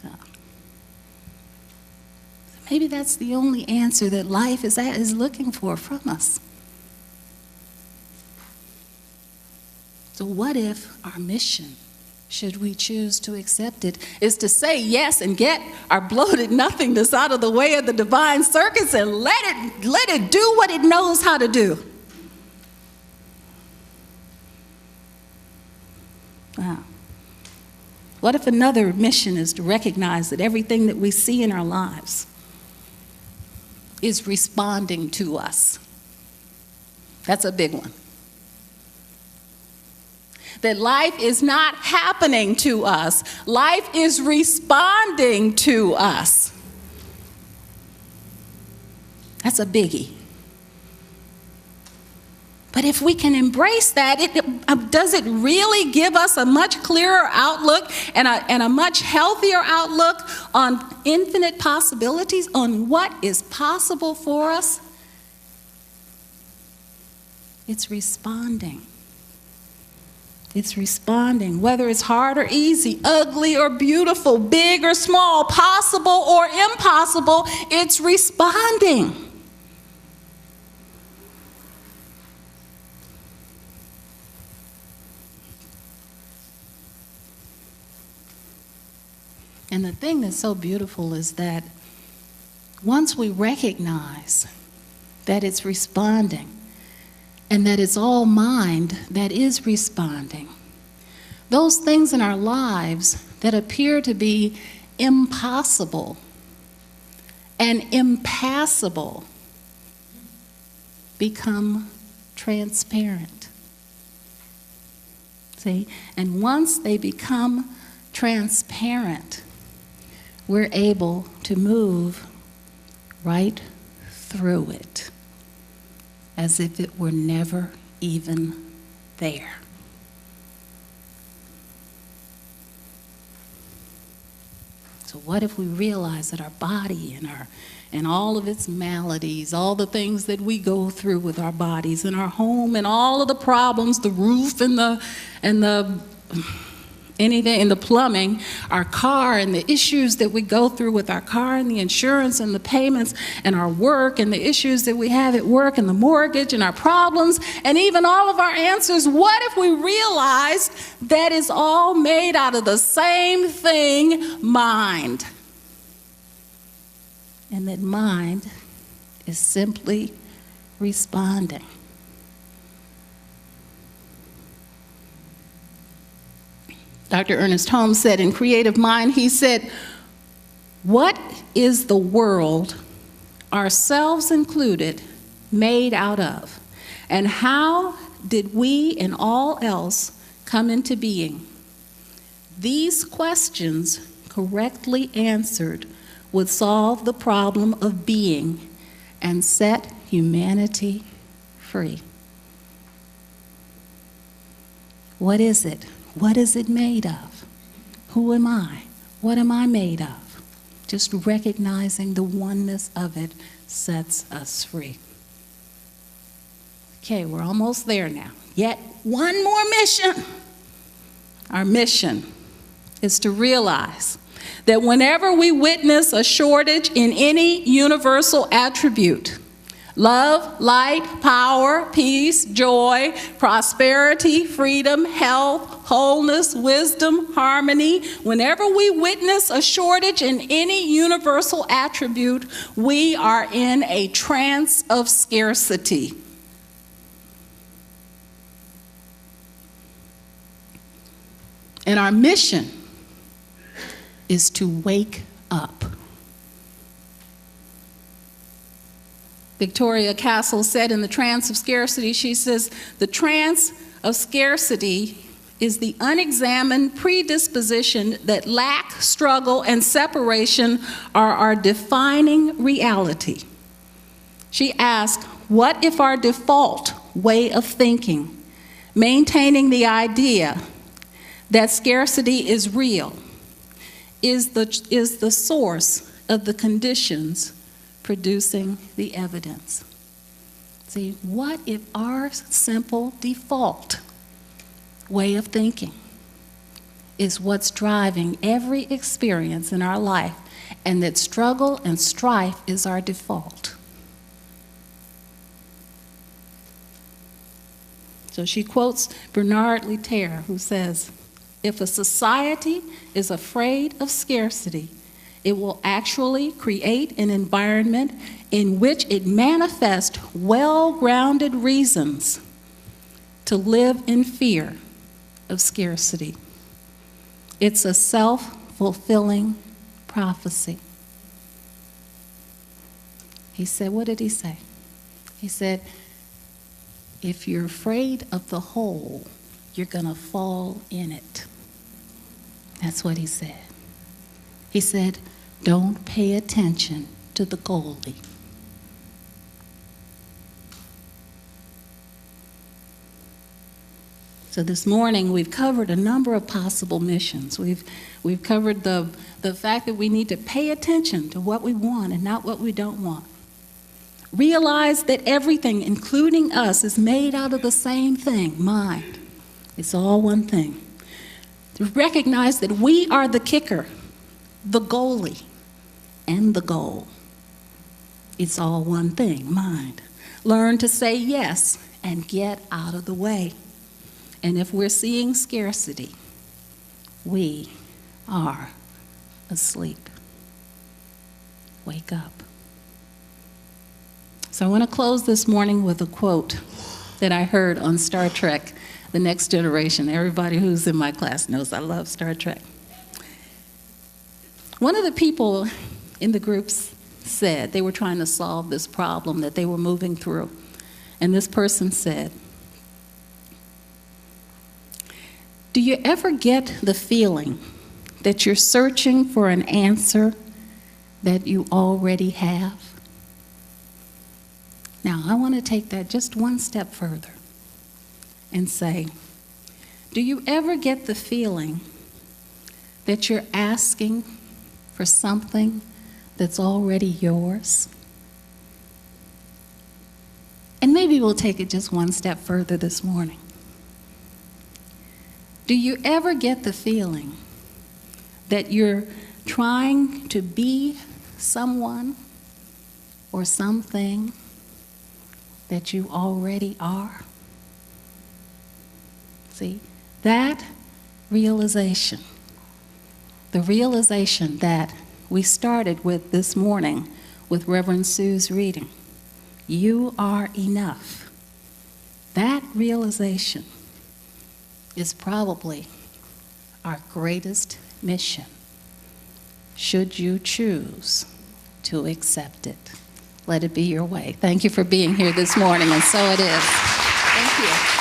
So maybe that's the only answer that life is looking for from us. So what if our mission, should we choose to accept it, is to say yes and get our bloated nothingness out of the way of the divine circus and let it do what it knows how to do? Wow. What if another mission is to recognize that everything that we see in our lives is responding to us? That's a big one. That life is not happening to us. Life is responding to us. That's a biggie. But if we can embrace that, does it really give us a much clearer outlook and a much healthier outlook on infinite possibilities, on what is possible for us? It's responding. It's responding, whether it's hard or easy, ugly or beautiful, big or small, possible or impossible, it's responding. And the thing that's so beautiful is that once we recognize that it's responding, and that it's all mind that is responding, those things in our lives that appear to be impossible and impassable become transparent. See? And once they become transparent, we're able to move right through it, as if it were never even there. So what if we realize that our body and all of its maladies, all the things that we go through with our bodies and our home and all of the problems, the roof and the anything in the plumbing, our car and the issues that we go through with our car and the insurance and the payments and our work and the issues that we have at work and the mortgage and our problems and even all of our answers, what if we realized that it's all made out of the same thing, mind? And that mind is simply responding. Dr. Ernest Holmes said in Creative Mind, he said, "What is the world, ourselves included, made out of? And how did we and all else come into being? These questions, correctly answered, would solve the problem of being and set humanity free." What is it? What is it made of? Who am I? What am I made of? Just recognizing the oneness of it sets us free. Okay, we're almost there now. Yet one more mission. Our mission is to realize that whenever we witness a shortage in any universal attribute, love, light, power, peace, joy, prosperity, freedom, health, wholeness, wisdom, harmony. Whenever we witness a shortage in any universal attribute, we are in a trance of scarcity. And our mission is to wake up. Victoria Castle said in The Trance of Scarcity, she says, "The trance of scarcity is the unexamined predisposition that lack, struggle, and separation are our defining reality." She asked, what if our default way of thinking, maintaining the idea that scarcity is real, is the source of the conditions producing the evidence? See, what if our simple default way of thinking is what's driving every experience in our life, and that struggle and strife is our default. So she quotes Bernard Lietaer, who says, "If a society is afraid of scarcity, it will actually create an environment in which it manifests well-grounded reasons to live in fear of scarcity. It's a self-fulfilling prophecy." He said, what did he say? He said, if you're afraid of the hole, you're going to fall in it. That's what he said. He said, don't pay attention to the goalie. So this morning we've covered a number of possible missions. We've covered the fact that we need to pay attention to what we want and not what we don't want. Realize that everything, including us, is made out of the same thing, mind. It's all one thing. To recognize that we are the kicker, the goalie, and the goal. It's all one thing, mind. Learn to say yes and get out of the way. And if we're seeing scarcity, we are asleep. Wake up. So I want to close this morning with a quote that I heard on Star Trek, The Next Generation. Everybody who's in my class knows I love Star Trek. One of the people in the groups said they were trying to solve this problem that they were moving through. And this person said, do you ever get the feeling that you're searching for an answer that you already have? Now, I want to take that just one step further and say, do you ever get the feeling that you're asking for something that's already yours? And maybe we'll take it just one step further this morning. Do you ever get the feeling that you're trying to be someone or something that you already are? See, that realization, the realization that we started with this morning with Reverend Sue's reading, you are enough. That realization is probably our greatest mission, should you choose to accept it. Let it be your way. Thank you for being here this morning, and so it is. Thank you.